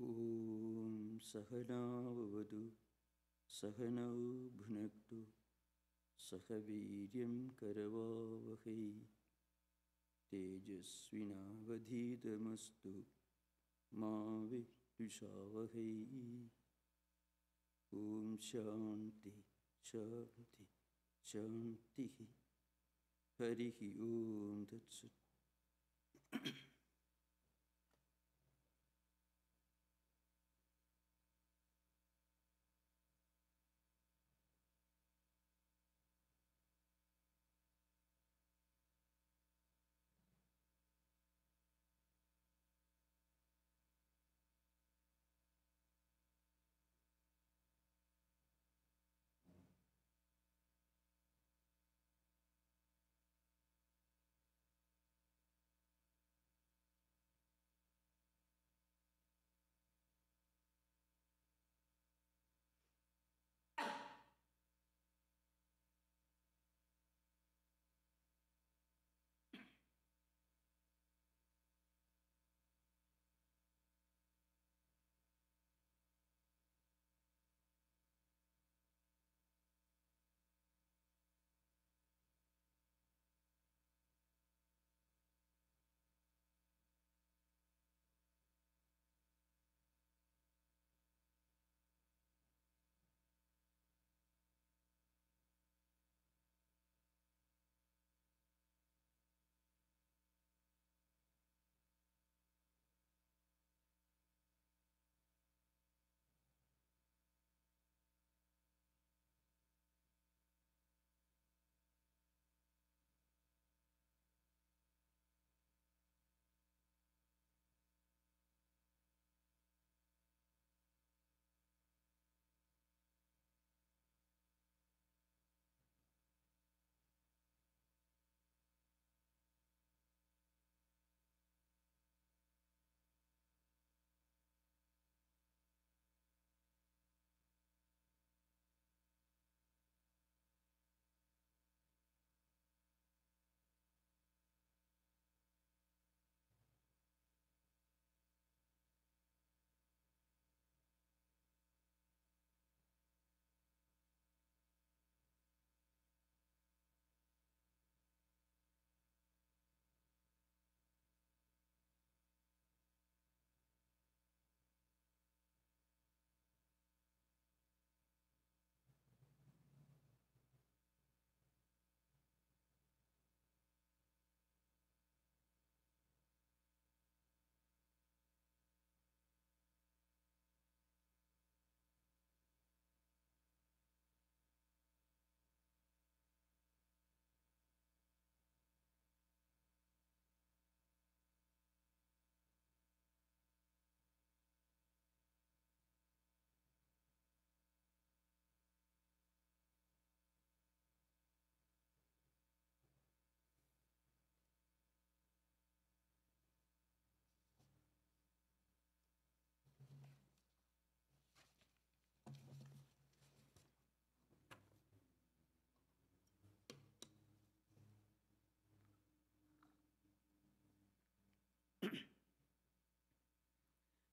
Om Sahanavavadu Sahanau Bhunaktu Sahaviryam Karavavahai Tejasvinavadhitamastu Ma Vidushavahai. Om Shanti Shanti Shanti Harihi Om Tat Sat.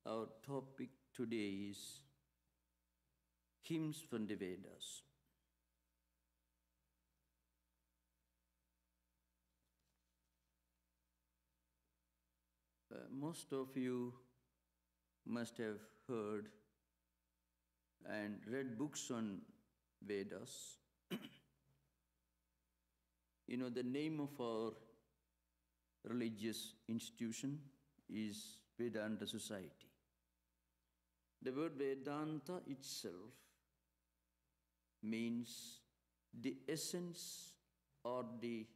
Our topic today is hymns from the Vedas. Most of you must have heard and read books on Vedas. You know, the name of our religious institution is Vedanta Society. The word Vedanta itself means the essence or the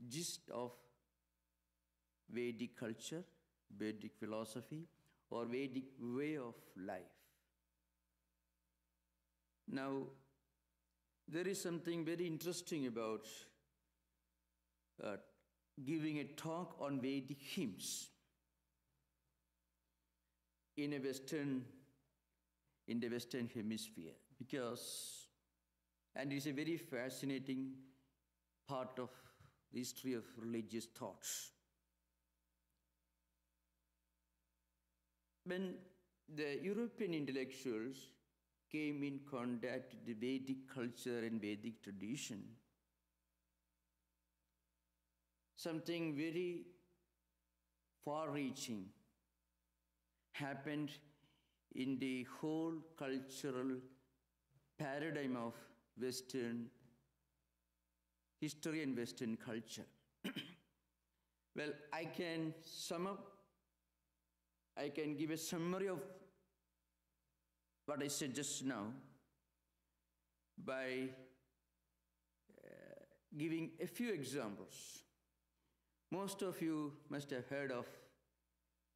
gist of Vedic culture, Vedic philosophy, or Vedic way of life. Now, there is something very interesting about giving a talk on Vedic hymns in the Western Hemisphere, because, and it's a very fascinating part of the history of religious thoughts. When the European intellectuals came in contact with the Vedic culture and Vedic tradition, something very far-reaching happened in the whole cultural paradigm of Western history and Western culture. Well, I can give a summary of what I said just now by giving a few examples. Most of you must have heard of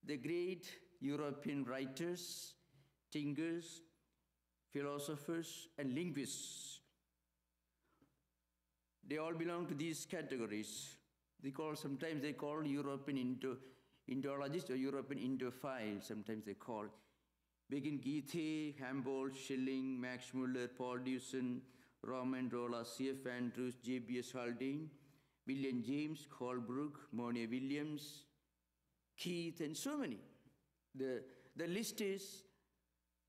the great European writers, thinkers, philosophers, and linguists. They all belong to these categories. Sometimes they call European Indologists or European Indophiles, sometimes they call. Begin Goethe, Humboldt, Schelling, Max Muller, Paul Deussen, Roman Rolla, C.F. Andrews, J.B.S. Haldane, William James, Holbrook, Monia Williams, Keith, and so many. The list is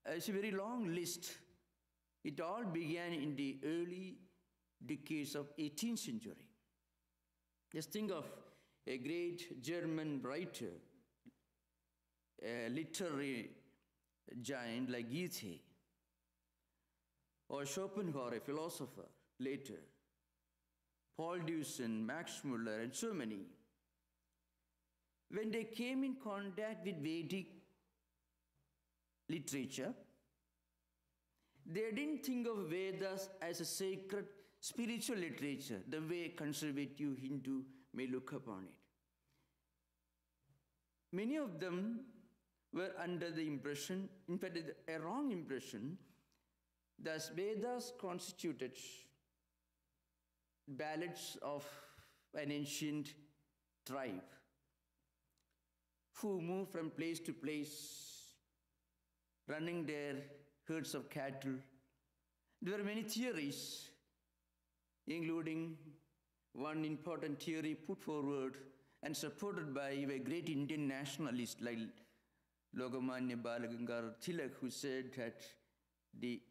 a very long list. It all began in the early decades of 18th century. Just think of a great German writer, a literary giant like Goethe, or Schopenhauer, a philosopher later, Paul Deussen, Max Muller, and so many. When they came in contact with Vedic literature, they didn't think of Vedas as a sacred spiritual literature, the way conservative Hindu may look upon it. Many of them were under the impression, in fact, a wrong impression, that Vedas constituted ballads of an ancient tribe who moved from place to place, running their herds of cattle. There were many theories, including one important theory put forward and supported by a great Indian nationalist like Lokamanya Balagangar Tilak, who said that the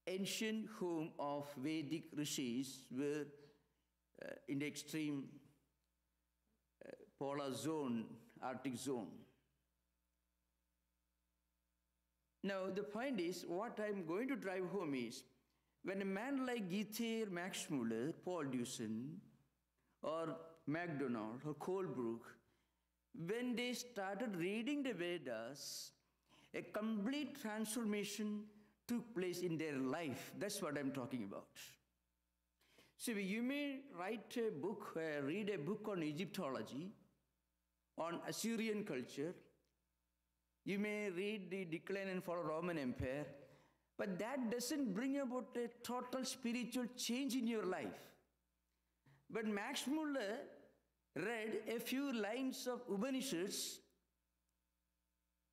ancient home of Vedic rishis were in the extreme polar zone, Arctic zone. Now, the point is, what I'm going to drive home is, when a man like Goethe, Max Muller, Paul Deussen, or MacDonald, or Colebrook, when they started reading the Vedas, a complete transformation took place in their life. That's what I'm talking about. So you may write a book, read a book on Egyptology, on Assyrian culture. You may read the decline and fall of Roman Empire, but that doesn't bring about a total spiritual change in your life. But Max Muller read a few lines of Upanishads.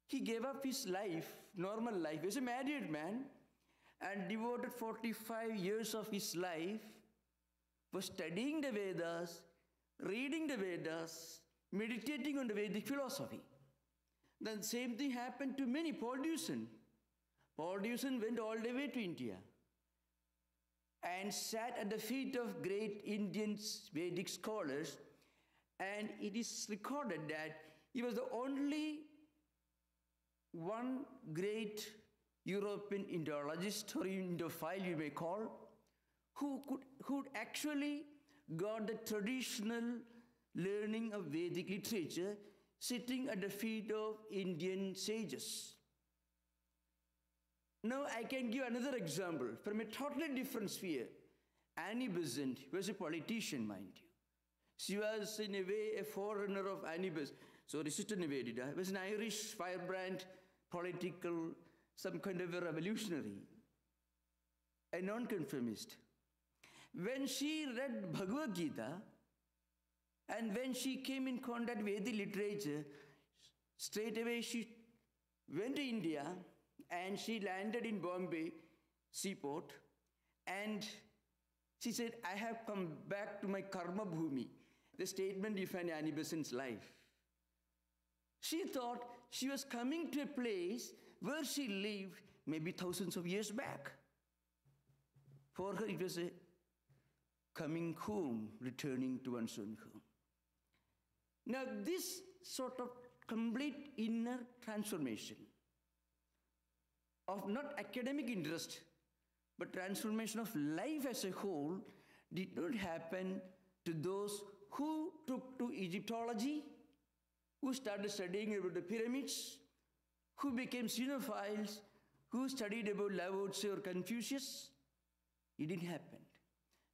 He gave up his life, normal life. He was a married man and devoted 45 years of his life for studying the Vedas, reading the Vedas, meditating on the Vedic philosophy. Then the same thing happened to many. Paul Deussen. Paul Deussen went all the way to India and sat at the feet of great Indian Vedic scholars, and it is recorded that he was the only one great European Indologist or Indophile, you may call, who actually got the traditional learning of Vedic literature sitting at the feet of Indian sages. Now I can give another example from a totally different sphere. Annie Besant was a politician, mind you. She was in a way a forerunner of Annie Besant. So Sister Nivedita was an Irish firebrand, political, some kind of a revolutionary, a non-conformist. When she read Bhagavad Gita, and when she came in contact with the literature, straight away she went to India and she landed in Bombay seaport, and she said, I have come back to my karma bhumi, the statement you find in Annie Besant's life. She thought she was coming to a place where she lived maybe thousands of years back. For her, it was a coming home, returning to one's own home. Now, this sort of complete inner transformation of not academic interest, but transformation of life as a whole did not happen to those who took to Egyptology, who started studying about the pyramids, who became xenophiles, who studied about Lao Tzu or Confucius. It didn't happen.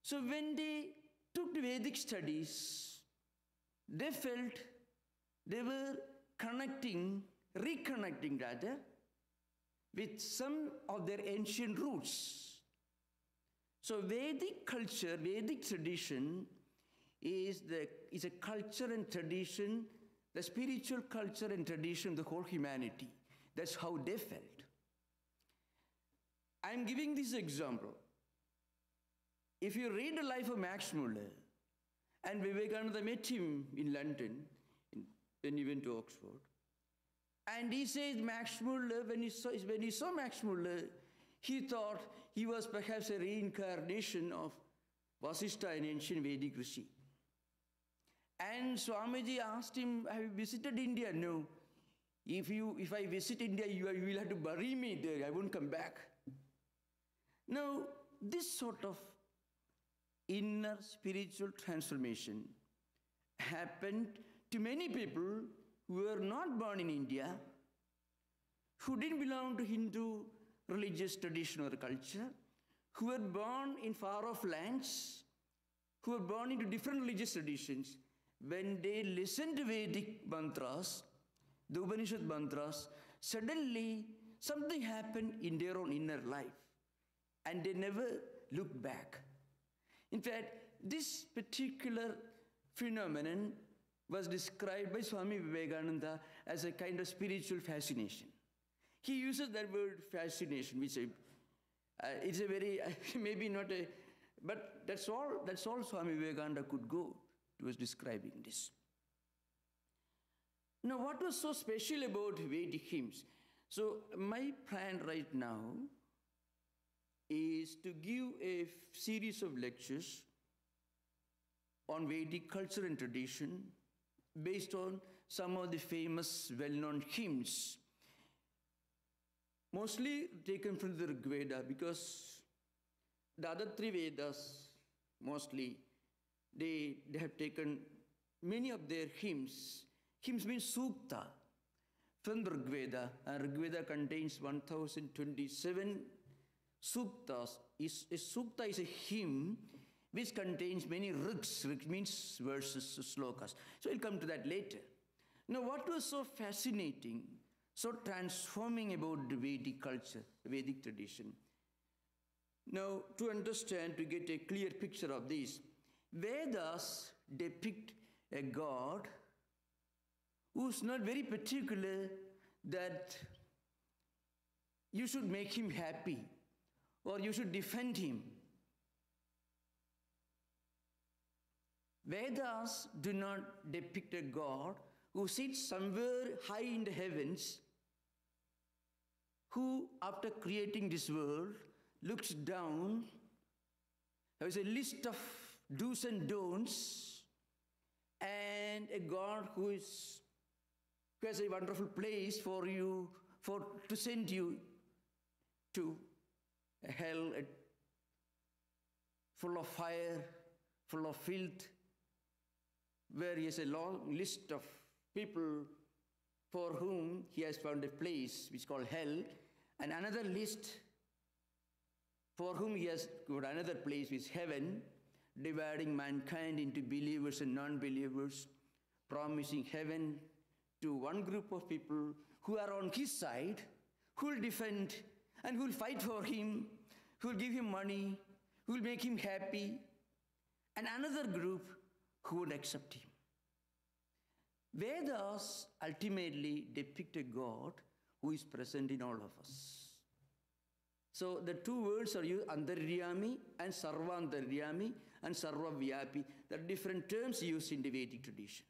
So when they took the Vedic studies, they felt they were reconnecting rather, with some of their ancient roots. So Vedic culture, Vedic tradition is a culture and tradition, the spiritual culture and tradition of the whole humanity. That's how they felt. I'm giving this example. If you read the life of Max Muller, and Vivekananda met him in London when he went to Oxford, and he says Max Muller, when he saw Max Muller, he thought he was perhaps a reincarnation of Vasishtha, an ancient Vedic Rishi. And Swamiji asked him, have you visited India? No. If I visit India, you will have to bury me there. I won't come back. Now, this sort of inner spiritual transformation happened to many people who were not born in India, who didn't belong to Hindu religious tradition or culture, who were born in far-off lands, who were born into different religious traditions. When they listened to Vedic mantras, the Upanishad mantras, suddenly something happened in their own inner life, and they never looked back. In fact, this particular phenomenon was described by Swami Vivekananda as a kind of spiritual fascination. He uses that word fascination, which it's a very, maybe not a, but that's all Swami Vivekananda could go towards describing this. Now, what was so special about Vedic hymns? So my plan right now is to give a series of lectures on Vedic culture and tradition based on some of the famous well-known hymns, mostly taken from the Rig Veda, because the other three Vedas, mostly, they have taken many of their hymns. Hymns means sukta from the Rig Veda, and Rig Veda contains 1027 suktas. A sukta is a hymn which contains many rigs. Rig means verses, slokas. So we'll come to that later. Now, what was so fascinating, so transforming about the Vedic culture, the Vedic tradition? Now, to understand, to get a clear picture of this, Vedas depict a God who's not very particular that you should make him happy or you should defend him. Vedas do not depict a God who sits somewhere high in the heavens, who, after creating this world, looks down, has a list of do's and don'ts, and a God who has a wonderful place for you, to send you to a hell full of fire, full of filth, where he has a long list of people for whom he has found a place which is called hell, and another list for whom he has got another place which is heaven, dividing mankind into believers and non-believers, promising heaven to one group of people who are on his side, who will defend and who will fight for him, who will give him money, who will make him happy, and another group who would accept him. Vedas ultimately depict a God who is present in all of us. So the two words are used, Antaryami and Sarvantaryami and Sarvavyapi. There are different terms used in the Vedic tradition.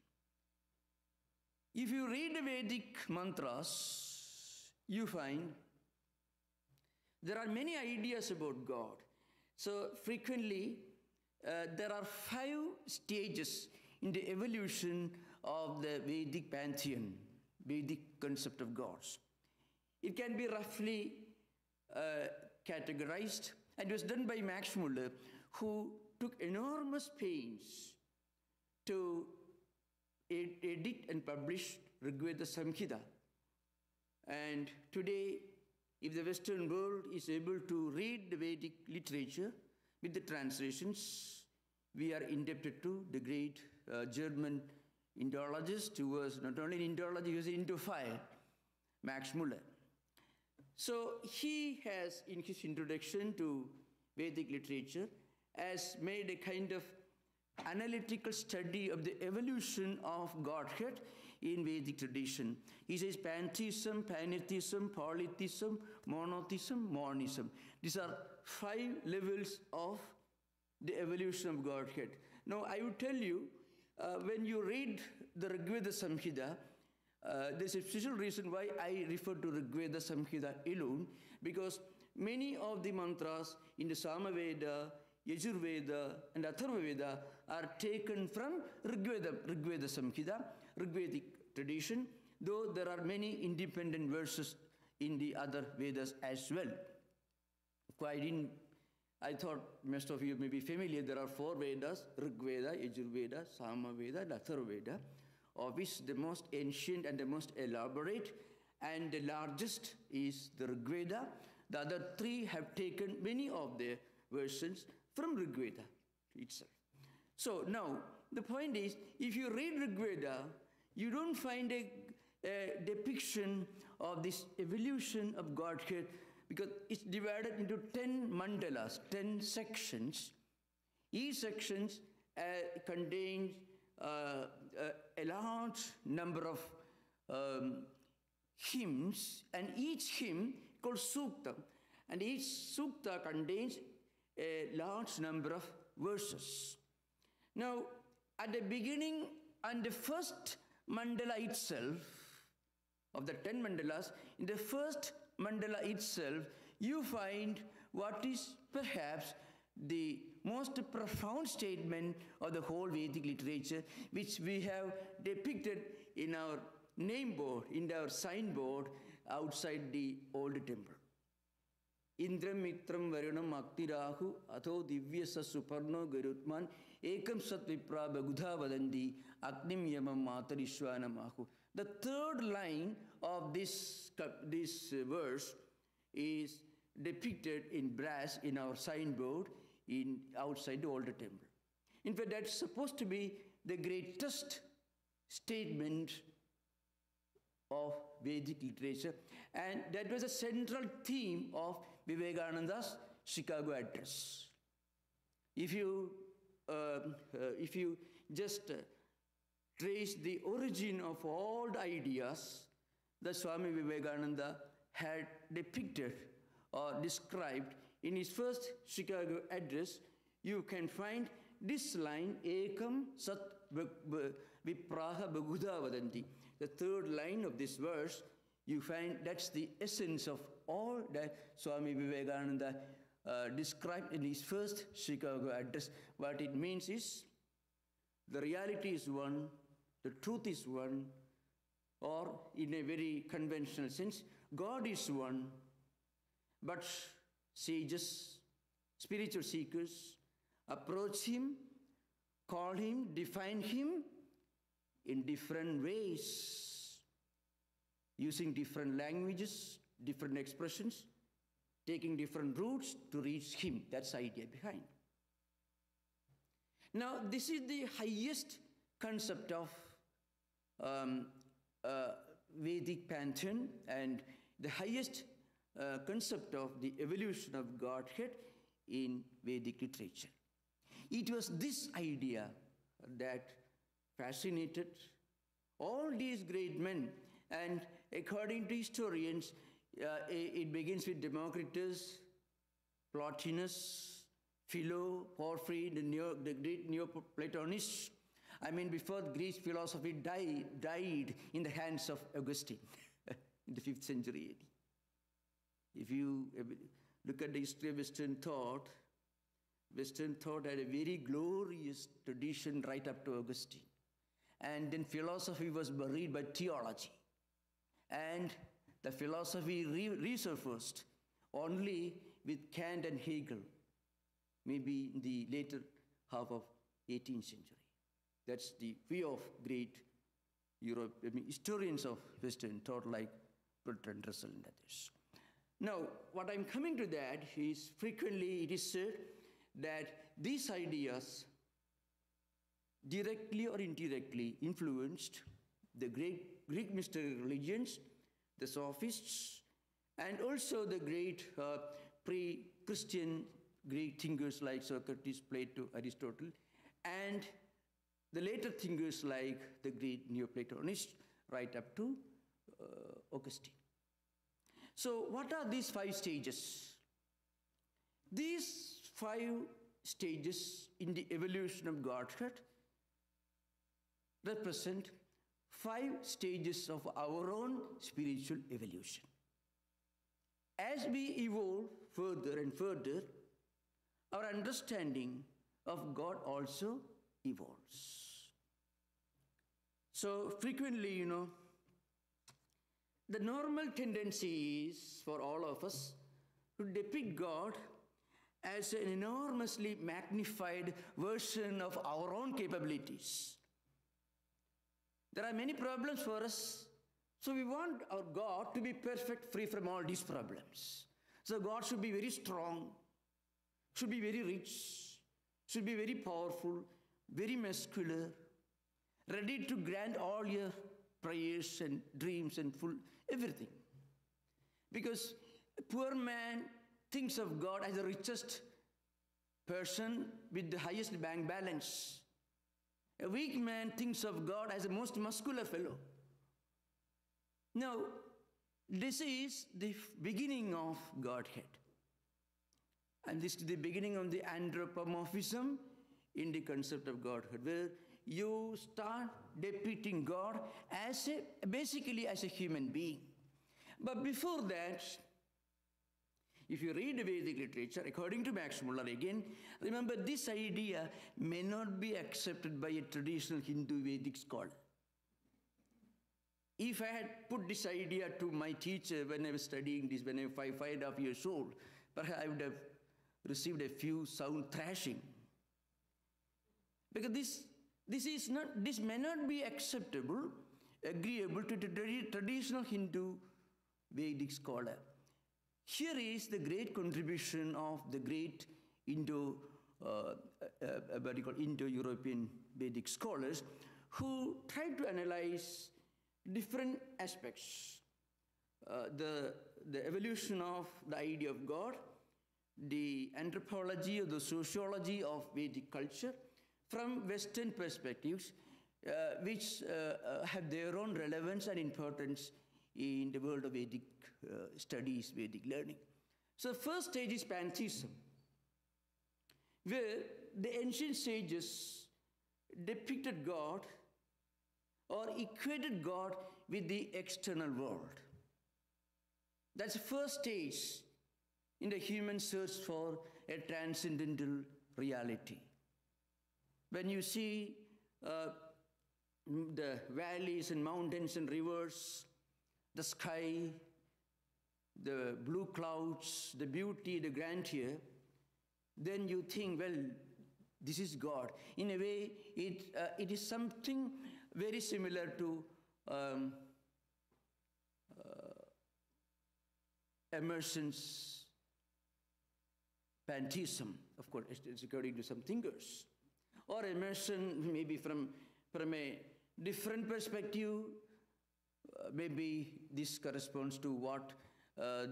If you read the Vedic mantras, you find there are many ideas about God. So frequently, there are 5 stages in the evolution of the Vedic pantheon, Vedic concept of gods. It can be roughly categorized, and it was done by Max Muller, who took enormous pains to edit and publish Rigveda Samhita. And today, if the Western world is able to read the Vedic literature with the translations, we are indebted to the great German Indologist who was not only an Indologist, he was an Indophile, Max Muller. So he has, in his introduction to Vedic literature, has made a kind of analytical study of the evolution of Godhead in Vedic tradition. He says pantheism, pantheism, polytheism, monotheism, monism. These are 5 levels of the evolution of Godhead. Now, I will tell you, when you read the Rigveda Samhita, there's a special reason why I refer to Rigveda Samhita alone, because many of the mantras in the Samaveda, Yajurveda, and Atharvaveda are taken from Rigveda Samhita, Rigvedic tradition, though there are many independent verses in the other Vedas as well. I thought most of you may be familiar, there are 4 Vedas, Rigveda, Yajurveda, Samaveda, and Atharvaveda, of which the most ancient and the most elaborate and the largest is the Rigveda. The other 3 have taken many of their versions from Rigveda itself. So now, the point is, if you read Rigveda, you don't find a depiction of this evolution of Godhead, because it's divided into 10 mandalas, 10 sections. Each section contains a large number of hymns, and each hymn called Sukta, and each Sukta contains a large number of verses. Now, at the beginning and the first mandala itself, of the 10 mandalas, in the first mandala itself, you find what is perhaps the most profound statement of the whole Vedic literature, which we have depicted in our name board, in our signboard outside the old temple. Indram mitram varunam aktirahu atho divyasa suparno garutman ekam sat vipra bagudha vadandi agnim yamam matarishwanamahu. The third line of this verse is depicted in brass in our signboard outside the older temple. In fact, that's supposed to be the greatest statement of Vedic literature, and that was a central theme of Vivekananda's Chicago address. If you just trace the origin of all the ideas that Swami Vivekananda had depicted or described in his first Chicago address, you can find this line, Ekam Sat Vipraha Bagudha Vadanti. The third line of this verse, you find that's the essence of all that Swami Vivekananda described in his first Chicago address. What it means is, the reality is one, the truth is one, or in a very conventional sense, God is one, but sages, spiritual seekers, approach him, call him, define him in different ways, using different languages, different expressions, taking different routes to reach him. That's the idea behind. Now, this is the highest concept of Vedic pantheon, and the highest concept of the evolution of Godhead in Vedic literature. It was this idea that fascinated all these great men, and according to historians, it begins with Democritus, Plotinus, Philo, Porphyry, the great Neoplatonists. I mean, before Greek philosophy died in the hands of Augustine in the 5th century AD. If you look at the history of Western thought had a very glorious tradition right up to Augustine. And then philosophy was buried by theology. And the philosophy resurfaced only with Kant and Hegel, maybe in the later half of 18th century. That's the view of great historians of Western thought like Bertrand Russell and others. Now, what I'm coming to that is frequently it is said that these ideas directly or indirectly influenced the great Greek mystical religions, the sophists, and also the great pre-Christian Greek thinkers like Socrates, Plato, Aristotle, and the later thinkers like the great Neoplatonists right up to Augustine. So what are these 5 stages? These 5 stages in the evolution of Godhead represent 5 stages of our own spiritual evolution. As we evolve further and further, our understanding of God also evolves. So frequently, the normal tendency is for all of us to depict God as an enormously magnified version of our own capabilities. There are many problems for us, so we want our God to be perfect, free from all these problems. So God should be very strong, should be very rich, should be very powerful, very muscular, ready to grant all your prayers and dreams and everything. Because a poor man thinks of God as the richest person with the highest bank balance. A weak man thinks of God as the most muscular fellow. Now, this is the beginning of Godhead. And this is the beginning of the anthropomorphism in the concept of Godhead, where you start depicting God as basically as a human being. But before that, if you read the Vedic literature, according to Max Muller again, remember this idea may not be accepted by a traditional Hindu Vedic scholar. If I had put this idea to my teacher when I was studying this, when I was 5.5 years old, perhaps I would have received a few sound thrashing. Because this may not be acceptable, agreeable to the traditional Hindu Vedic scholar. Here is the great contribution of the great Indo-European Vedic scholars who tried to analyze different aspects. The evolution of the idea of God, the anthropology or the sociology of Vedic culture from Western perspectives, which have their own relevance and importance in the world of Vedic studies, Vedic learning. So first stage is Pantheism, where the ancient sages depicted God or equated God with the external world. That's the first stage in the human search for a transcendental reality. When you see the valleys and mountains and rivers, the sky, the blue clouds, the beauty, the grandeur, then you think, well, this is God. In a way, it is something very similar to Emerson's Pantheism. Of course, it's according to some thinkers. Or Emerson, maybe from a different perspective, maybe this corresponds to what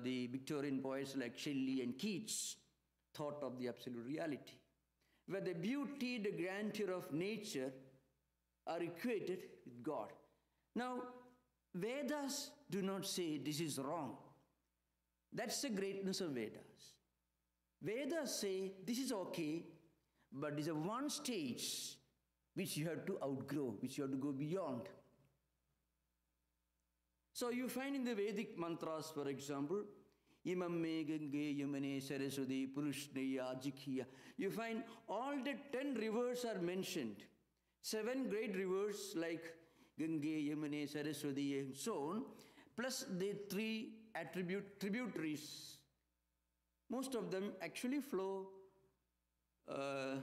the Victorian poets like Shelley and Keats thought of the absolute reality, where the beauty, the grandeur of nature are equated with God. Now, Vedas do not say this is wrong. That's the greatness of Vedas. Vedas say this is okay, but it's a one stage which you have to outgrow, which you have to go beyond. So you find in the Vedic mantras, for example, Imam me Gange Yamane Saraswati Purushneya Jikhiya. You find all the 10 rivers are mentioned. 7 great rivers like Gange, Yamane, Saraswati and so on, plus the 3 tributaries. Most of them actually flow, they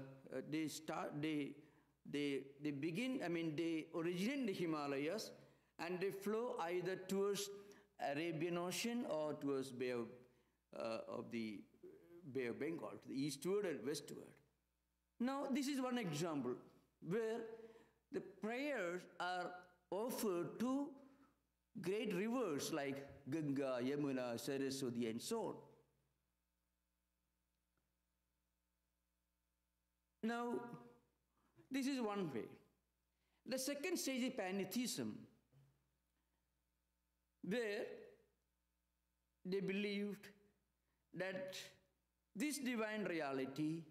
originate in the Himalayas, and they flow either towards Arabian Ocean or towards Bay of Bengal, to the eastward and westward. Now, this is one example where the prayers are offered to great rivers like Ganga, Yamuna, Saraswati, and so on. Now, this is one way. The second stage is Pantheism, where they believed that this divine reality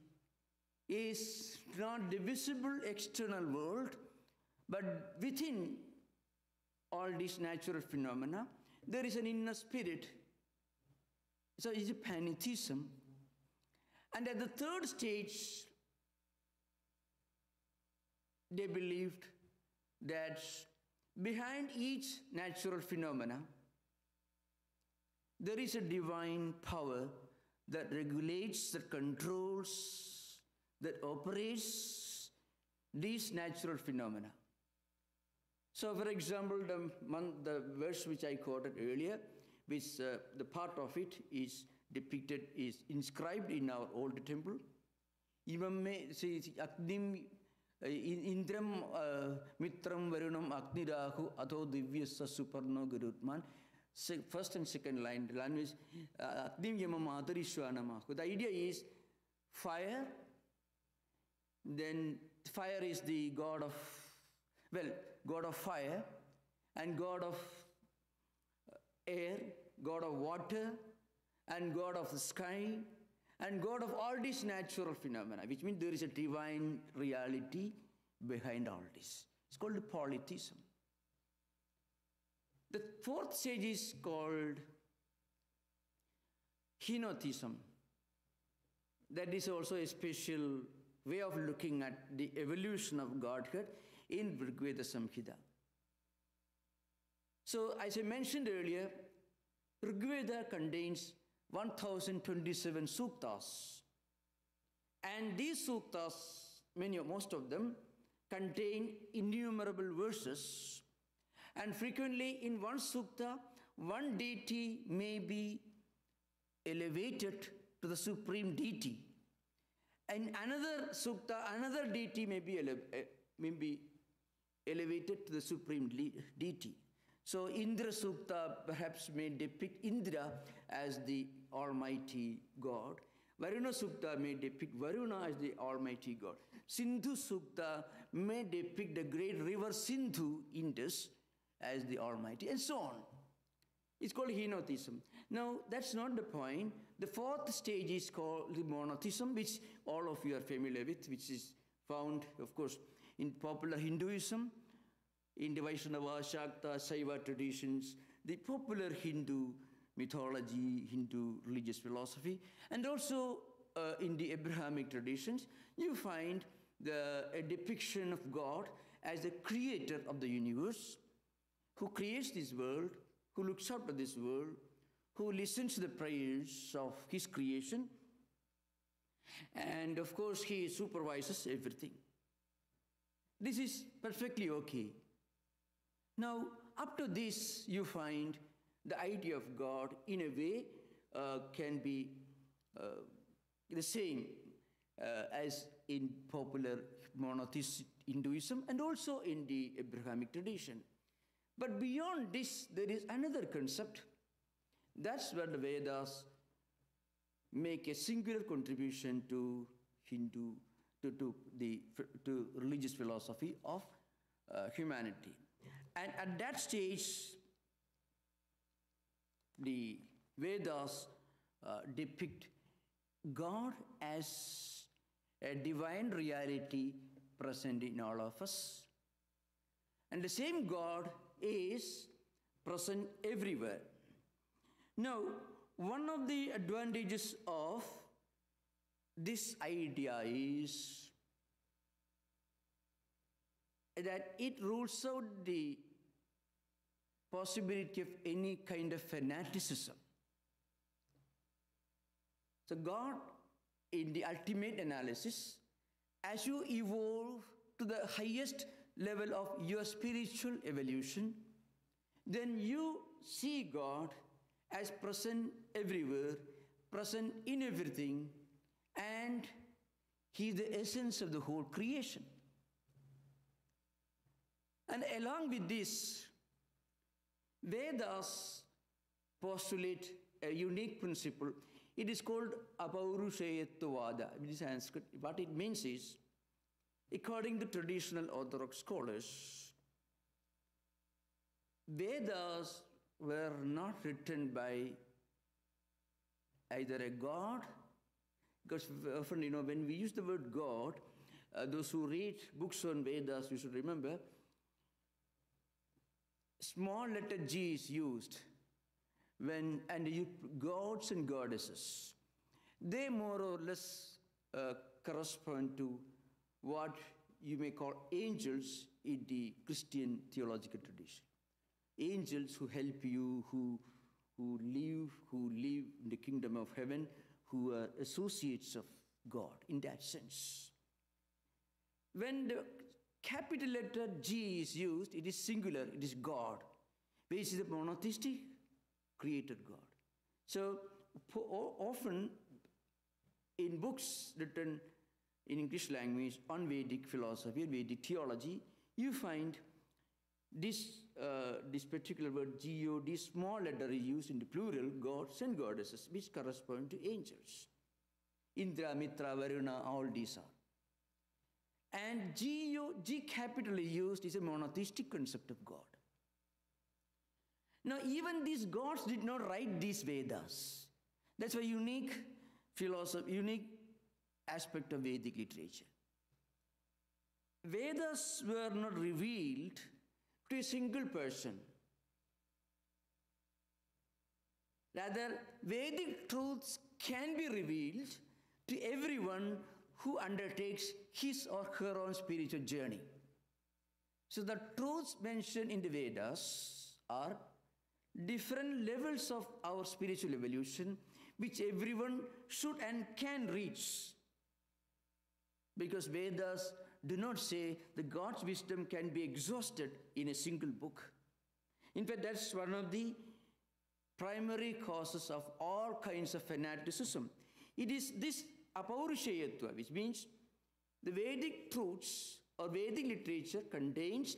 is not the visible external world, but within all these natural phenomena, there is an inner spirit. So it's a Pantheism. And at the third stage, they believed that behind each natural phenomena, there is a divine power that regulates, that controls, that operates these natural phenomena. So, for example, the verse which I quoted earlier, which the part of it is depicted, is inscribed in our old temple. Imamme Agnim Indram Mitram Varunam Agnirahu Atho Divyasa Suparno Gurutman. First and second line, the line is Agnim Yamamadharishwanamahu. The idea is fire, then fire is the god of, well, god of fire, and god of air, god of water, and god of the sky, and god of all these natural phenomena, which means there is a divine reality behind all this. It's called polytheism. The fourth stage is called henotheism. That is also a special way of looking at the evolution of Godhead in Rigveda Samhita. So, as I mentioned earlier, Rigveda contains 1027 suktas. And these suktas, most of them, contain innumerable verses. And frequently in one sukta, one deity may be elevated to the supreme deity. And another sukta, another deity may be elevated to the supreme deity. So Indra Sukta perhaps may depict Indra as the Almighty God. Varuna Sukta may depict Varuna as the Almighty God. Sindhu Sukta may depict the great river Sindhu, Indus, as the Almighty, and so on. It's called henotheism. Now, that's not the point. The fourth stage is called the monotheism, which all of you are familiar with, which is found, of course, in popular Hinduism, in the Vaishnava, Shakta, Saiva traditions, the popular Hindu mythology, Hindu religious philosophy, and also in the Abrahamic traditions, you find a depiction of God as the creator of the universe, who creates this world, who looks after this world, who listens to the prayers of his creation, and of course he supervises everything. This is perfectly okay. Now, up to this, you find the idea of God, in a way, can be the same as in popular monotheistic Hinduism and also in the Abrahamic tradition. But beyond this, there is another concept. That's where the Vedas make a singular contribution to Hindu, to religious philosophy of humanity. And at that stage, the Vedas depict God as a divine reality present in all of us. And the same God is present everywhere. Now, one of the advantages of this idea is that it rules out the possibility of any kind of fanaticism. So God, in the ultimate analysis, as you evolve to the highest level of your spiritual evolution, then you see God as present everywhere, present in everything, and He is the essence of the whole creation. And along with this, Vedas postulate a unique principle. It is called Apaurushayattvada in Sanskrit. What it means is, according to traditional Orthodox scholars, Vedas were not written by either a god, because often, when we use the word God, those who read books on Vedas, you should remember, small letter G is used and gods and goddesses. They more or less correspond to what you may call angels in the Christian theological tradition. Angels who help you, who live in the kingdom of heaven, who are associates of God in that sense. When the capital letter G is used, it is singular, it is God, which is a monotheistic created God. So often in books written in English language on Vedic philosophy, Vedic theology, you find this particular word God, small letter is used in the plural, gods and goddesses, which correspond to angels. Indra, Mitra, Varuna, all these are. And G capital is used is a monotheistic concept of God. Now, even these gods did not write these Vedas. That's a unique philosophy, unique aspect of Vedic literature. Vedas were not revealed to a single person. Rather, Vedic truths can be revealed to everyone who undertakes his or her own spiritual journey. So the truths mentioned in the Vedas are different levels of our spiritual evolution, which everyone should and can reach. Because Vedas do not say that God's wisdom can be exhausted in a single book. In fact, that's one of the primary causes of all kinds of fanaticism. It is this apaurushayatva, which means the Vedic truths or Vedic literature contains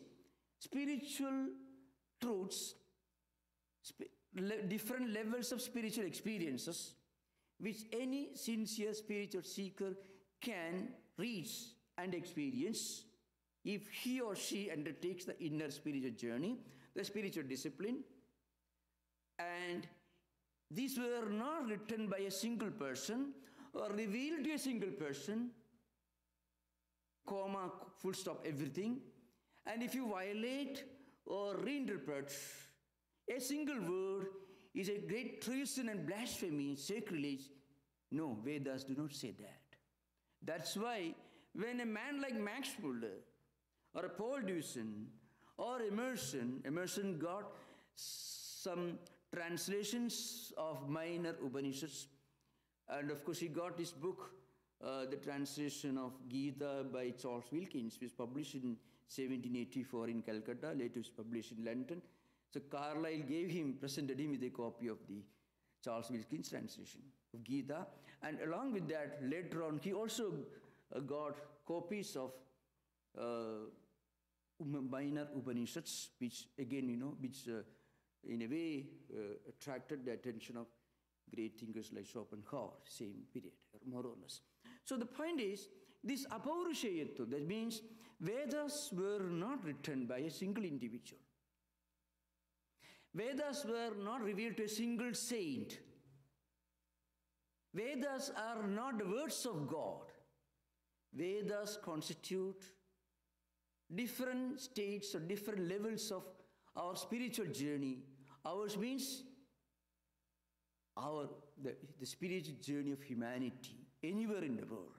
spiritual truths, different levels of spiritual experiences, which any sincere spiritual seeker can reach and experience if he or she undertakes the inner spiritual journey, the spiritual discipline. And these were not written by a single person or revealed to a single person, comma, full stop, everything. And if you violate or reinterpret a single word, is a great treason and blasphemy, sacrilege. No, Vedas do not say that. That's why when a man like Max Muller or a Paul Deussen or Emerson got some translations of minor Upanishads, and of course he got his book, the translation of Gita by Charles Wilkins, which was published in 1784 in Calcutta, later was published in London. So Carlyle presented him with a copy of the Charles Wilkins translation of Gita, and along with that, later on, he also got copies of minor Upanishads, which again, in a way attracted the attention of great thinkers like Schopenhauer, same period, more or less. So the point is, this apaurushayatva, that means Vedas were not written by a single individual. Vedas were not revealed to a single saint. Vedas are not the words of God. Vedas constitute different states or different levels of our spiritual journey. Ours means the spiritual journey of humanity anywhere in the world.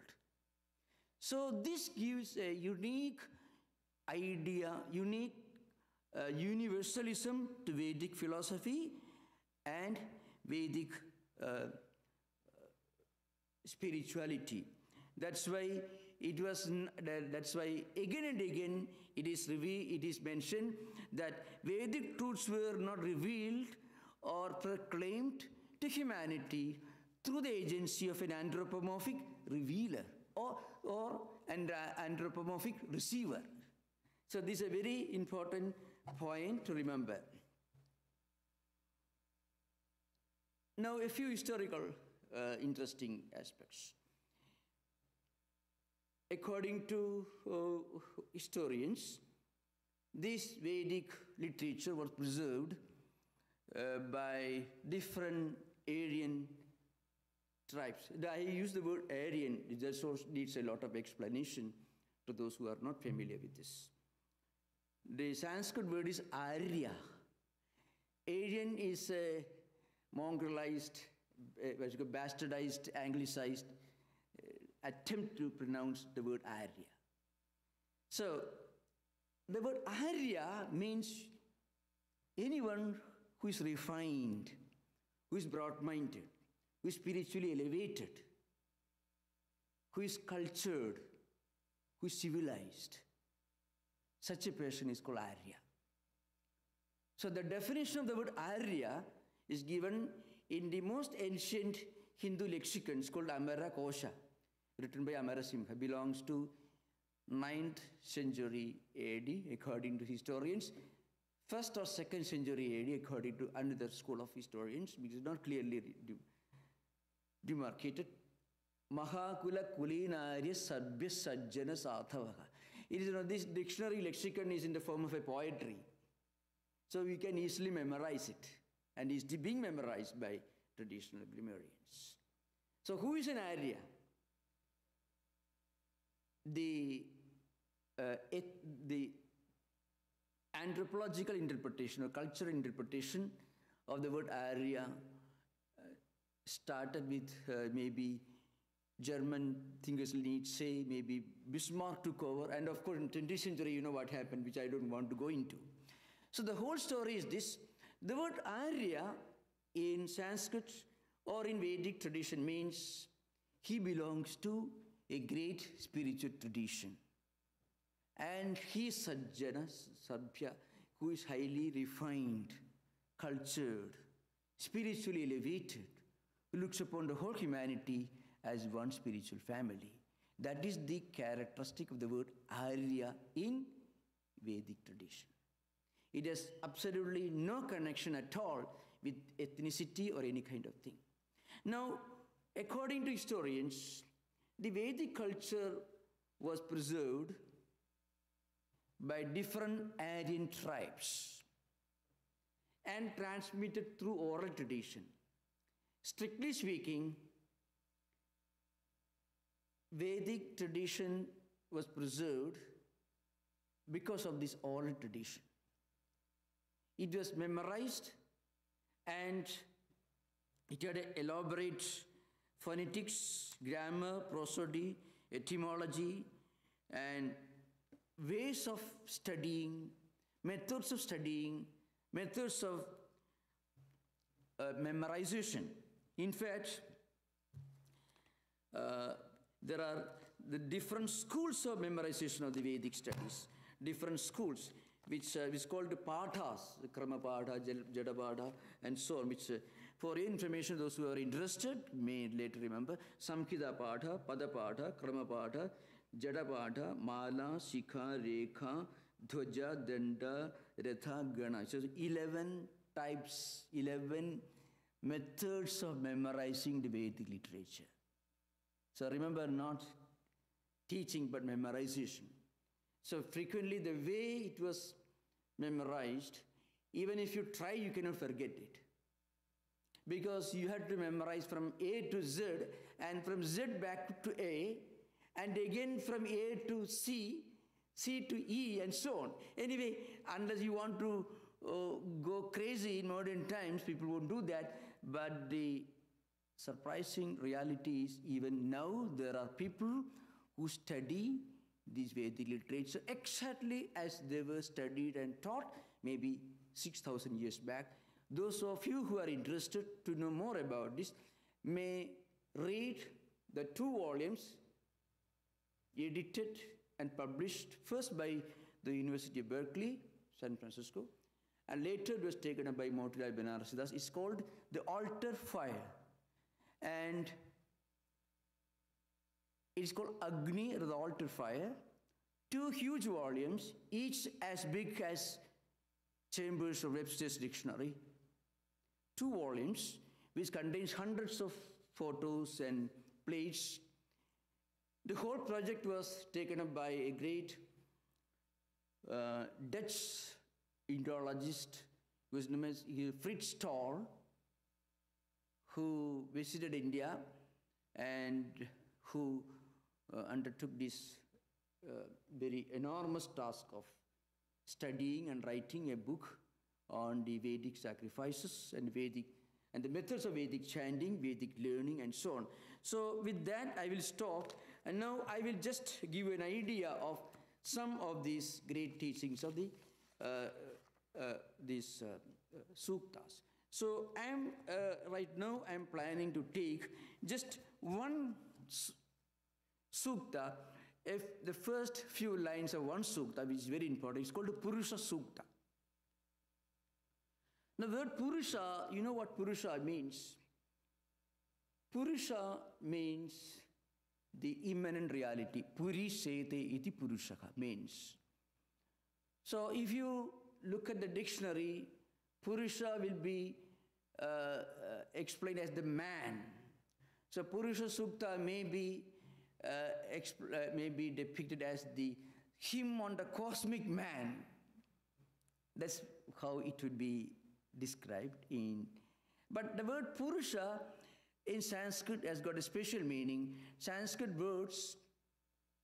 So this gives a unique idea, unique universalism to Vedic philosophy and Vedic spirituality. That's why that's why again and again it is mentioned that Vedic truths were not revealed or proclaimed to humanity through the agency of an anthropomorphic revealer or an anthropomorphic receiver. So this is a very important point to remember. Now a few historical interesting aspects. According to historians, this Vedic literature was preserved by different Aryan tribes. I use the word Aryan, it just needs a lot of explanation to those who are not familiar with this. The Sanskrit word is Arya. Aryan is a mongrelized, bastardized, anglicized attempt to pronounce the word Arya. So, the word Arya means anyone who is refined, who is broad-minded, who is spiritually elevated, who is cultured, who is civilized. Such a person is called Arya. So the definition of the word Arya is given in the most ancient Hindu lexicons called Amara Kosha, written by Amarasimha, belongs to 9th century AD according to historians, 1st or 2nd century AD according to another school of historians, which is not clearly demarcated. Mahakula Kulinarya Sadbya Sajjana Sathavaha. It is, this dictionary lexicon is in the form of a poetry. So we can easily memorize it. And is being memorized by traditional grammarians. So who is an Arya? The anthropological interpretation or cultural interpretation of the word Arya started with maybe German thinkers Nietzsche, maybe Bismarck took over, and of course in 20th century you know what happened, which I don't want to go into. So the whole story is this. The word Arya in Sanskrit or in Vedic tradition means he belongs to a great spiritual tradition. And he is Sajjana, Sabhya, who is highly refined, cultured, spiritually elevated, who looks upon the whole humanity as one spiritual family. That is the characteristic of the word Arya in Vedic tradition. It has absolutely no connection at all with ethnicity or any kind of thing. Now, according to historians, the Vedic culture was preserved by different Aryan tribes and transmitted through oral tradition. Strictly speaking, Vedic tradition was preserved because of this oral tradition. It was memorized and it had an elaborate phonetics, grammar, prosody, etymology, and ways of studying, methods of studying, methods of memorization. In fact, there are the different schools of memorization of the Vedic studies, different schools, which is called pathas, krama patha, jada patha, and so on, which for your information, those who are interested may later remember, samkhita patha, pada patha, krama patha, jada patha, mala, shikha, rekha, dhwaja, danda, retha, gana. So 11 types, 11 methods of memorizing the Vedic literature. So remember, not teaching but memorization. So frequently the way it was memorized, even if you try, you cannot forget it. Because you had to memorize from A to Z, and from Z back to A, and again from A to C, C to E, and so on. Anyway, unless you want to go crazy in modern times, people won't do that. But the surprising reality is, even now there are people who study these Vedic literature exactly as they were studied and taught maybe 6,000 years back. Those of you who are interested to know more about this may read the 2 volumes edited and published first by the University of Berkeley, San Francisco, and later it was taken up by Motilal Banarsidas. It's called The Altar Fire. And it's called Agni, or The Altar Fire. 2 huge volumes, each as big as Chambers of Webster's Dictionary. 2 volumes, which contains hundreds of photos and plates. The whole project was taken up by a great Dutch Indologist who was known as Fritz Staal, who visited India and who undertook this very enormous task of studying and writing a book on the Vedic sacrifices and the methods of Vedic chanting, Vedic learning, and so on. So with that, I will stop, and now I will just give you an idea of some of these great teachings of these suktas. So right now I am planning to take just one sukta. If the first few lines of one sukta, which is very important, it's called the Purusha Sukta. Now, the word Purusha, you know what Purusha means? Purusha means the immanent reality. Puri sete iti Purushaka means. So, if you look at the dictionary, Purusha will be explained as the man. So, Purusha Sukta may be depicted as him on the cosmic man. That's how it would be described in. But the word Purusha in Sanskrit has got a special meaning. Sanskrit words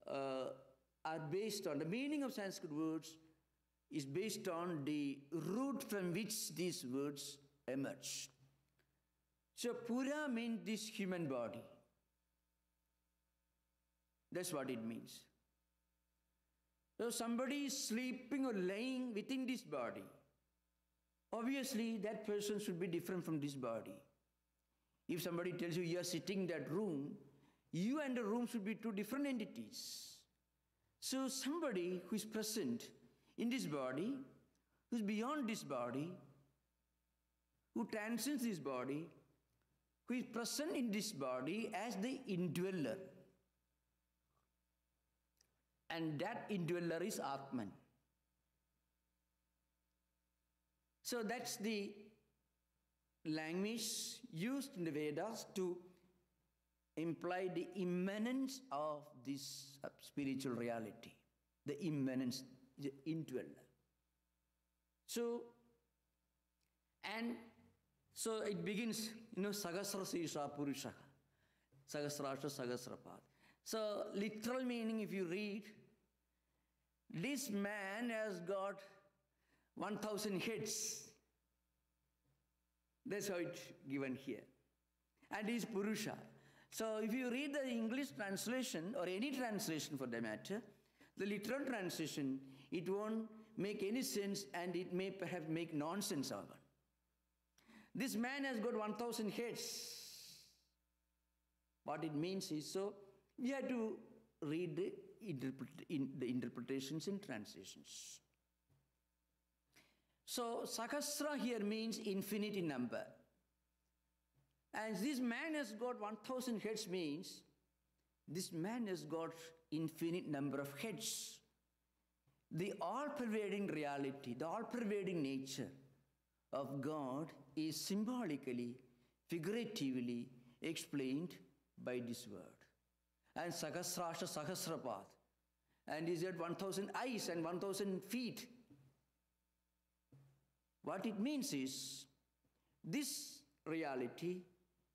are based on, the meaning of Sanskrit words is based on the root from which these words emerge. So Pura means this human body. That's what it means. So somebody is sleeping or laying within this body. Obviously, that person should be different from this body. If somebody tells you are sitting in that room, you and the room should be 2 different entities. So somebody who is present in this body, who is beyond this body, who transcends this body, who is present in this body as the indweller. And that indweller is Atman. So that's the language used in the Vedas to imply the immanence of this spiritual reality, the immanence, the indweller. So it begins, Sagasra Sisha Purusha, Sagasrasha Sagasrapad. So literal meaning, if you read, this man has got 1,000 heads. That's how it's given here. And he is Purusha. So if you read the English translation, or any translation for the matter, the literal translation, it won't make any sense, and it may perhaps make nonsense of it. This man has got 1,000 heads. What it means is, so we have to read the interpretations and translations. So Sahasra here means infinite in number. And this man has got 1,000 heads means this man has got infinite number of heads. The all-pervading reality, the all-pervading nature of God is symbolically, figuratively explained by this word. And Sahasrasha Sahasrapad. And is at 1,000 eyes and 1,000 feet. What it means is, this reality,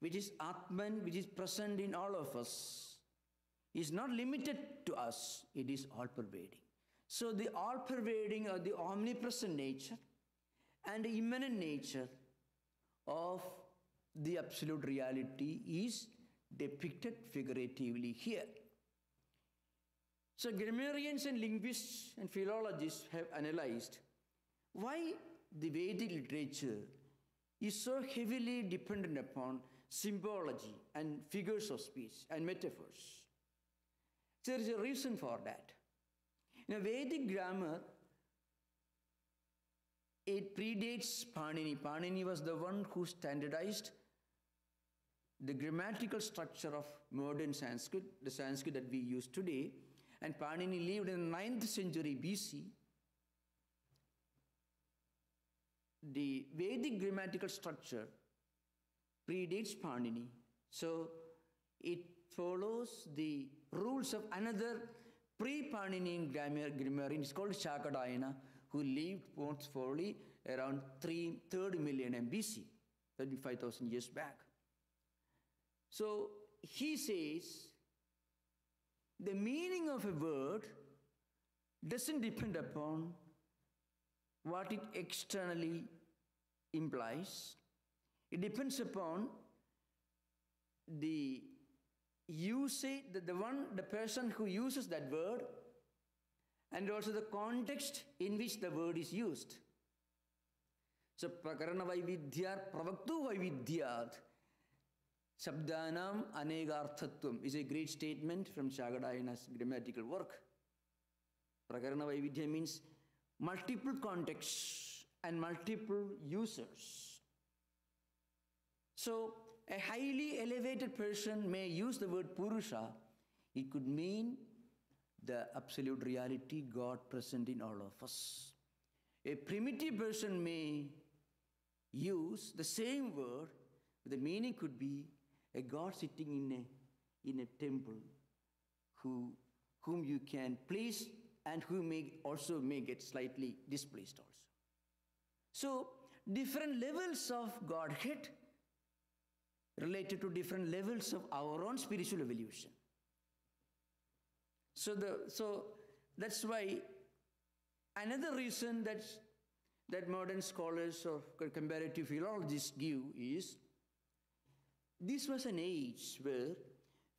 which is Atman, which is present in all of us, is not limited to us, it is all-pervading. So the all-pervading or the omnipresent nature and the immanent nature of the absolute reality is depicted figuratively here. So grammarians and linguists and philologists have analyzed why the Vedic literature is so heavily dependent upon symbology and figures of speech and metaphors. There is a reason for that. In Vedic grammar, it predates Panini. Panini was the one who standardized the grammatical structure of modern Sanskrit, the Sanskrit that we use today. And Panini lived in the 9th century BC. The Vedic grammatical structure predates Panini. So it follows the rules of another pre-Paninian grammarian. It's called Shakadayana, who lived most probably around 3rd millennium BC, 35,000 years back. So he says the meaning of a word doesn't depend upon what it externally implies. It depends upon the usage, the person who uses that word, and also the context in which the word is used. So prakarana vaividyar pravaktu vaividyat Shabdanam anegarthatvam is a great statement from Shagadayana's grammatical work. Prakarana Vaividya means multiple contexts and multiple users. So a highly elevated person may use the word Purusha. It could mean the absolute reality, God present in all of us. A primitive person may use the same word, but the meaning could be a God sitting in a temple whom you can please and who may also may get slightly displaced also. So different levels of Godhead related to different levels of our own spiritual evolution. So that's why another reason that modern scholars or comparative philologists give is this was an age where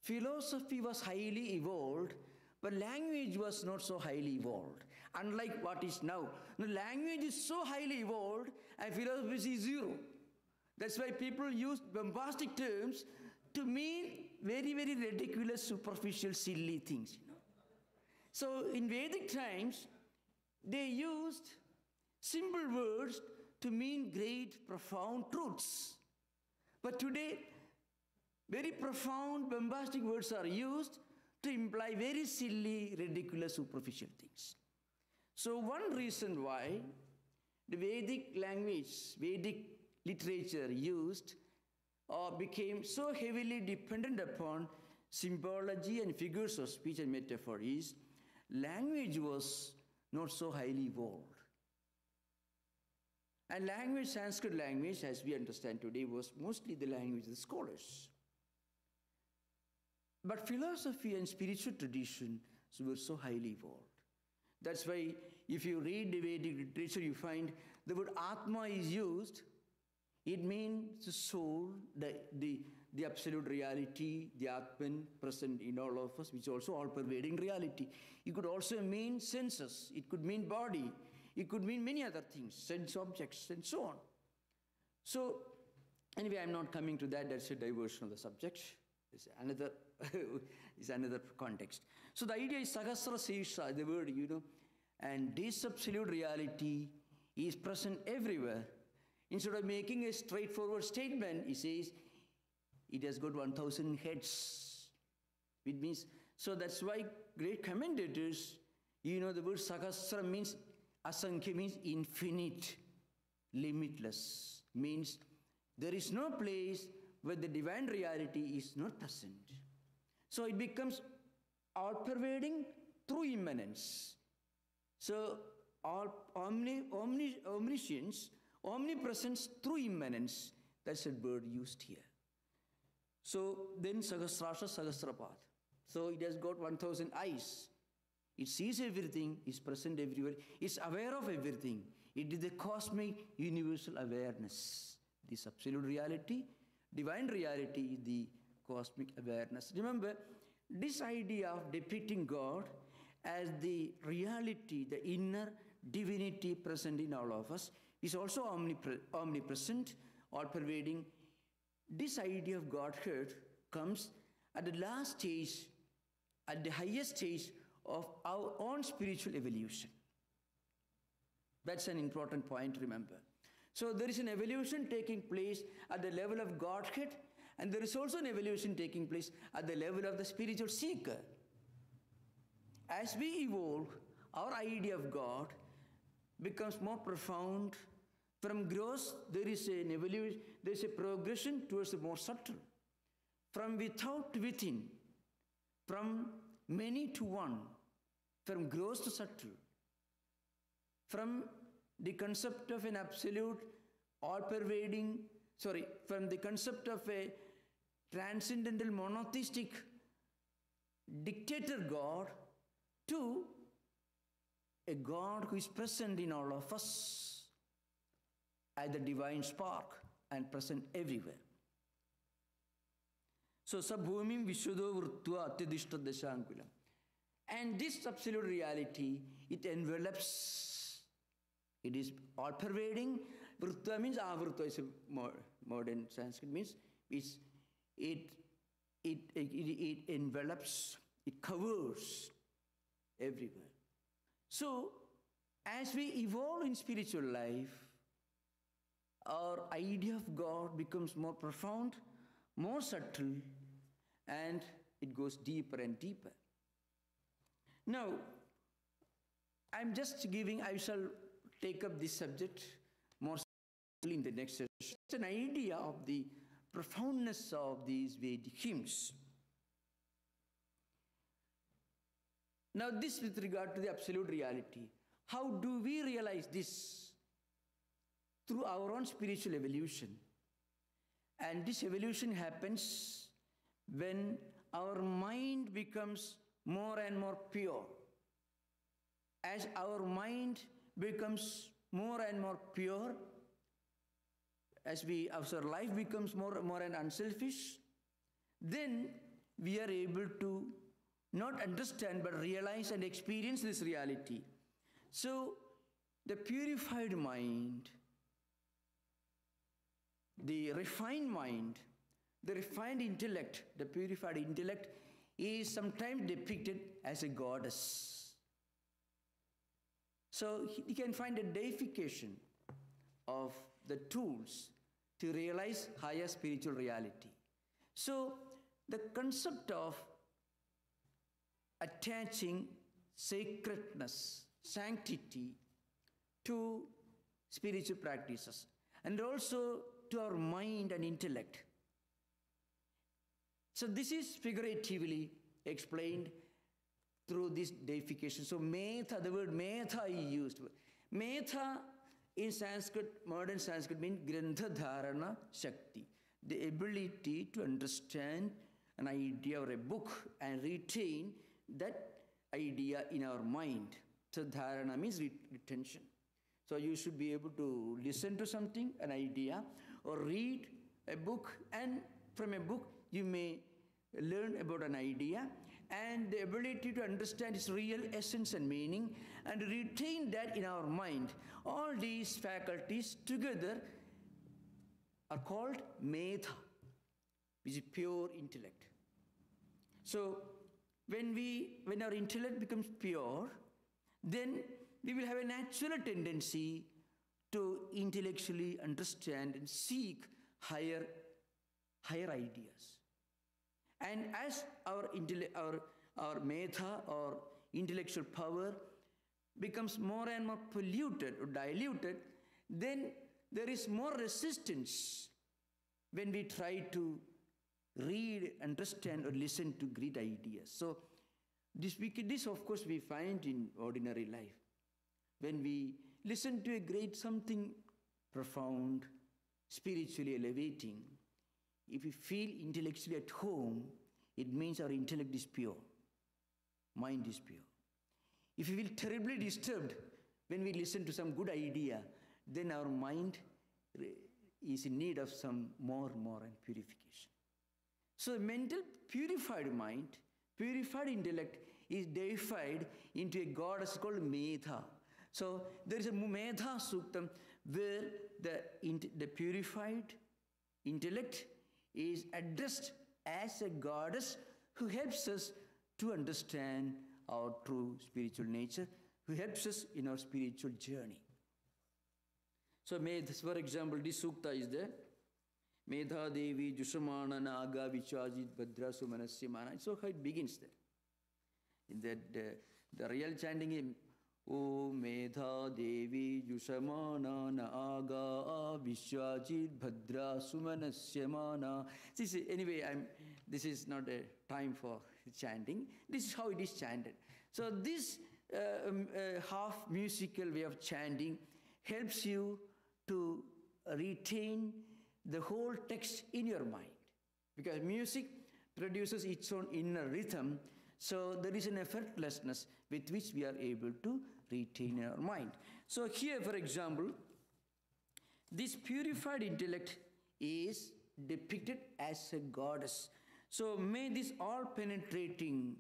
philosophy was highly evolved, but language was not so highly evolved, unlike what is now. Now language is so highly evolved and philosophy is zero. That's why people use bombastic terms to mean very, very ridiculous, superficial, silly things. So in Vedic times, they used simple words to mean great, profound truths. But today, very profound, bombastic words are used to imply very silly, ridiculous, superficial things. So one reason why the Vedic language, Vedic literature used or became so heavily dependent upon symbology and figures of speech and metaphor is language was not so highly evolved. And language, Sanskrit language, as we understand today, was mostly the language of the scholars. But philosophy and spiritual tradition were so highly evolved. That's why if you read the Vedic literature, you find the word Atma is used. It means the soul, the absolute reality, the Atman present in all of us, which is also all-pervading reality. It could also mean senses. It could mean body. It could mean many other things, sense objects, and so on. So, anyway, I'm not coming to that. That's a diversion of the subject. It's another context. So the idea is Sahasra Sesha, the word, and this absolute reality is present everywhere. Instead of making a straightforward statement, he says, it has got 1,000 heads. It means, so that's why great commentators, the word Sahasra means, Asankhya means infinite, limitless, means there is no place where the divine reality is not present. So it becomes all-pervading through immanence. So omniscience, omnipresence through immanence, that's a word used here. So then Sahasrasha Sahasrapath. So it has got 1,000 eyes. It sees everything, is present everywhere, is aware of everything. It is the cosmic universal awareness. This absolute reality, divine reality is the cosmic awareness. Remember, this idea of depicting God as the reality, the inner divinity present in all of us, is also omnipresent, all-pervading. This idea of Godhead comes at the last stage, at the highest stage of our own spiritual evolution. That's an important point to remember. So there is an evolution taking place at the level of Godhead, and there is also an evolution taking place at the level of the spiritual seeker. As we evolve, our idea of God becomes more profound. From gross, there is an evolution, there is a progression towards the more subtle. From without to within, from many to one, from gross to subtle, from the concept of an absolute, all-pervading, from the concept of a transcendental monotheistic dictator God to a God who is present in all of us as the divine spark and present everywhere. So, Sabhumim Vishwado Vrutva Atyadishta Dashankulam. And this absolute reality, it envelops, it is all-pervading. Vrutva means, Vrutva is a modern Sanskrit, means it envelops, it covers everywhere. So, as we evolve in spiritual life, our idea of God becomes more profound, more subtle, and it goes deeper and deeper. Now, I shall take up this subject more in the next session. It's an idea of the profoundness of these Vedic hymns. Now, this with regard to the absolute reality. How do we realize this? Through our own spiritual evolution. And this evolution happens when our mind becomes more and more pure. As our mind becomes more and more pure, as our life becomes more and unselfish, then we are able to not understand but realize and experience this reality. So the purified mind, the refined mind, the refined intellect, the purified intellect is sometimes depicted as a goddess. So you can find a deification of the tools to realize higher spiritual reality. So the concept of attaching sacredness, sanctity to spiritual practices, and also to our mind and intellect. So this is figuratively explained through this deification. So metha, the word metha is used. Metha in Sanskrit, modern Sanskrit, means grantha dharana shakti, the ability to understand an idea or a book and retain that idea in our mind. So dharana means retention. So you should be able to listen to something, an idea, or read a book, and from a book you may learn about an idea, and the ability to understand its real essence and meaning and retain that in our mind. All these faculties together are called metha, which is pure intellect. So when our intellect becomes pure, then we will have a natural tendency to intellectually understand and seek higher ideas. And as our metha or intellectual power becomes more and more polluted or diluted, then there is more resistance when we try to read, understand, or listen to great ideas. So this of course we find in ordinary life. When we listen to a great something profound, spiritually elevating, if we feel intellectually at home, it means our intellect is pure, mind is pure. If we feel terribly disturbed when we listen to some good idea, then our mind is in need of some more and purification. So a mental purified mind, purified intellect is deified into a goddess called Medha. So there is a Medha Suktam where the purified intellect is addressed as a goddess who helps us to understand our true spiritual nature, who helps us in our spiritual journey. So for example, this sukta is there. Medha Devi Jushamana Naga Vichajit Bhadra Sumanasya. So how it begins there. In that the real chanting is O Medha Devi Jushamana Naga Vichajit Bhadra Sumanasya Mana. Anyway, this is not a time for chanting. This is how it is chanted. So this half musical way of chanting helps you to retain the whole text in your mind, because music produces its own inner rhythm, so there is an effortlessness with which we are able to retain our mind. So here, for example, this purified intellect is depicted as a goddess. So may this all-penetrating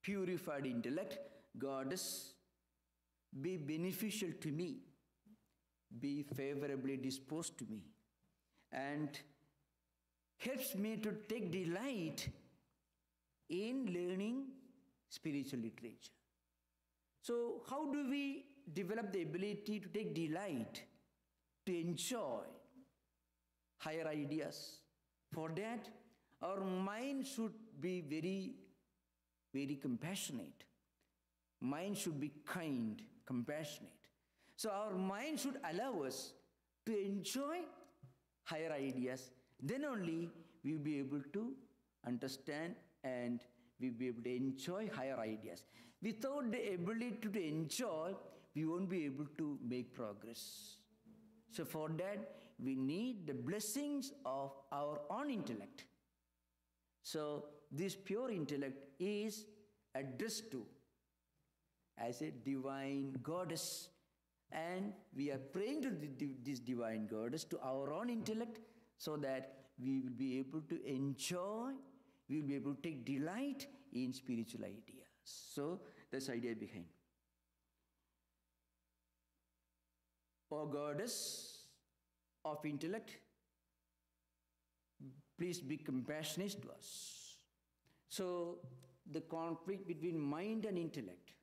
purified intellect, goddess, be beneficial to me, be favorably disposed to me, and helps me to take delight in learning spiritual literature. So how do we develop the ability to take delight, to enjoy higher ideas? For that, our mind should be very, very compassionate. Mind should be kind, compassionate. So our mind should allow us to enjoy higher ideas. Then only we will be able to understand and we will be able to enjoy higher ideas. Without the ability to enjoy, we won't be able to make progress. So for that, we need the blessings of our own intellect. So this pure intellect is addressed to as a divine goddess, and we are praying to this divine goddess, to our own intellect, so that we will be able to enjoy, we will be able to take delight in spiritual ideas. So that's the idea behind. O goddess of intellect, please be compassionate to us. So the conflict between mind and intellect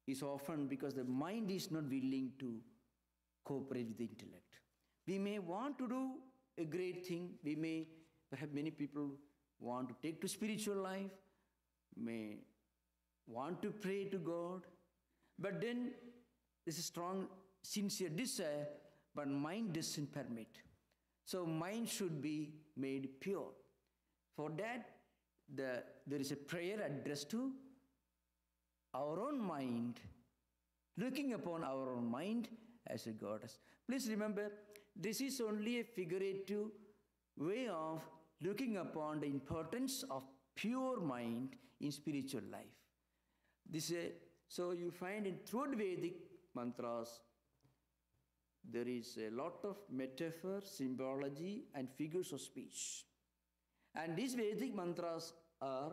is often because the mind is not willing to cooperate with the intellect. We may want to do a great thing. We may, perhaps many people want to take to spiritual life, may want to pray to God, but then there's a strong, sincere desire, but mind doesn't permit. So mind should be made pure. For that, there is a prayer addressed to our own mind, looking upon our own mind as a goddess. Please remember, this is only a figurative way of looking upon the importance of pure mind in spiritual life. So you find throughout Vedic mantras, there is a lot of metaphor, symbology, and figures of speech. And these Vedic mantras are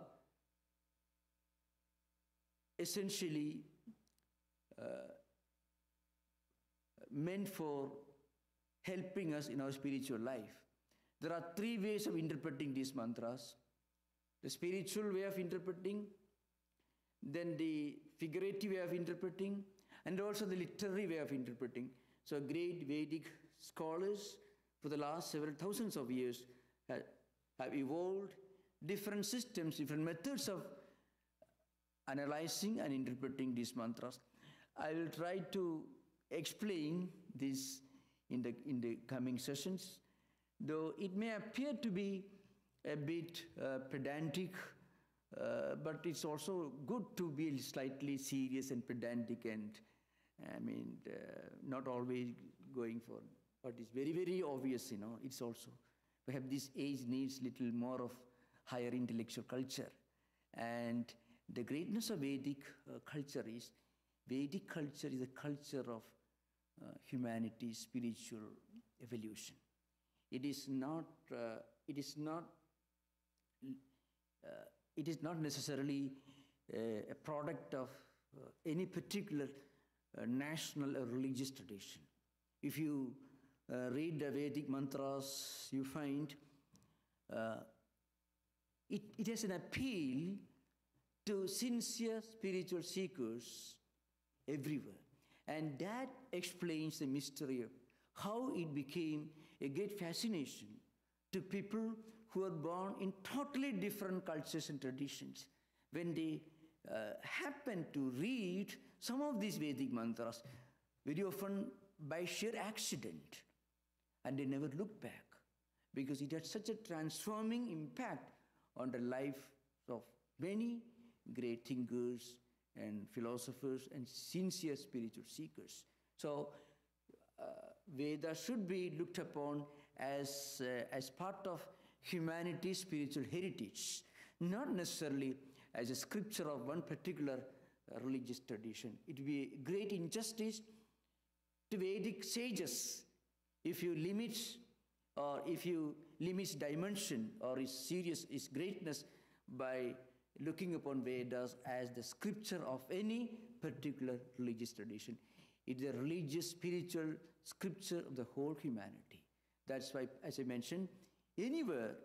essentially meant for helping us in our spiritual life. There are three ways of interpreting these mantras: the spiritual way of interpreting, then the figurative way of interpreting, and also the literary way of interpreting. So great Vedic scholars for the last several thousands of years have evolved different systems, different methods of analyzing and interpreting these mantras. I will try to explain this in the coming sessions, though it may appear to be a bit pedantic, but it's also good to be slightly serious and pedantic, and not always going for what is very, very obvious, It's also, perhaps this age needs little more of higher intellectual culture. And The greatness of Vedic culture is the culture of humanity's spiritual evolution. It is not necessarily a product of any particular national or religious tradition. If you read the Vedic mantras, you find it has an appeal to sincere spiritual seekers everywhere. And that explains the mystery of how it became a great fascination to people who are born in totally different cultures and traditions. When they happen to read some of these Vedic mantras, very often by sheer accident, and they never look back, because it had such a transforming impact on the life of many great thinkers and philosophers and sincere spiritual seekers. So Vedas should be looked upon as part of humanity's spiritual heritage, not necessarily as a scripture of one particular religious tradition. It would be a great injustice to Vedic sages if you limit dimension or its greatness by looking upon Vedas as the scripture of any particular religious tradition. It is a religious, spiritual scripture of the whole humanity. That's why, as I mentioned, anywhere,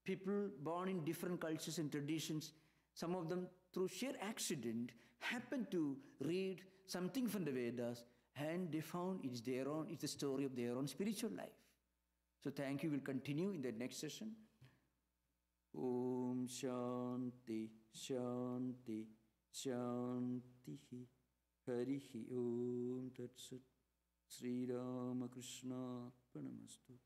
people born in different cultures and traditions, some of them through sheer accident happen to read something from the Vedas, and they found it's the story of their own spiritual life. So thank you. We'll continue in the next session. Om Shanti Shanti Shanti Harihi Om Tat Sat Sri Ramakrishna Pranamastu.